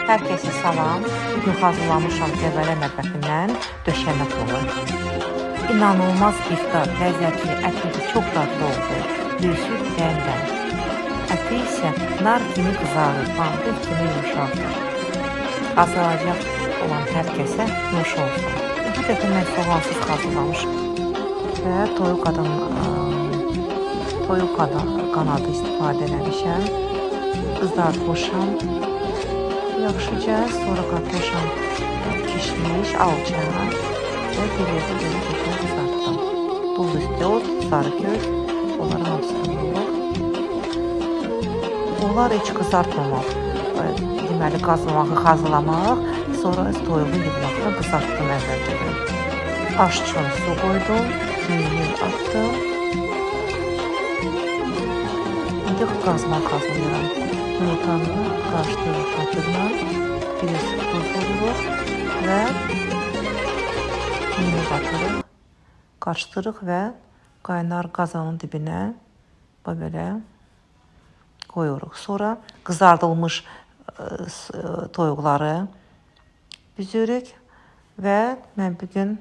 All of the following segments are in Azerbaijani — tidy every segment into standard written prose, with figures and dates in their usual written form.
Hər kəsə salam. Bugün hazırlamışam Qəbələ mətbəxindən döşəmə plovu. İnanılmaz iftar, ləzzətli, əti çox dadlı oldu. Döşü dəmdən. Əti isə nar kimi qızarır, bandır kimi yumuşaqdır. Hazırlayacaq olan hər kəsə nuş olsun. Bu dəfə mən soğansız hazırlamışam və toyuq qanadı istifadə eləmişəm. Qızartmışam yaxşıca, sonra qatmışam kişniş, alça və bir yerdə belə keçən qızartdım. Duz istiyor, sarı göz, onların hamısını yox. Onlar heç qızartmamaq, deməli qazlamağı hazırlamaq, sonra toyuğu yığmaqla qızartdım əvvəlcədən. Aşçın su qoydum, düyünü atdım. İndi qazmaq hazırlayıram. Yumurtanı qarışdırıb batırma, biraz tuz vururuq və düyünü batırıq, qarışdırıq və qaynar qazanın dibinə belə qoyuruq. Sonra qızardılmış toyuqları büzürük və mən bugün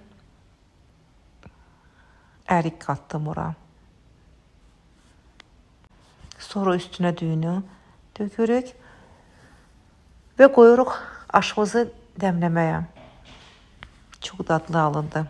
ərik qatdım ora. Sonra üstünə düyünü dökürük və qoyuruq aşımızı dəmləməyə. Çox dadlı alındı.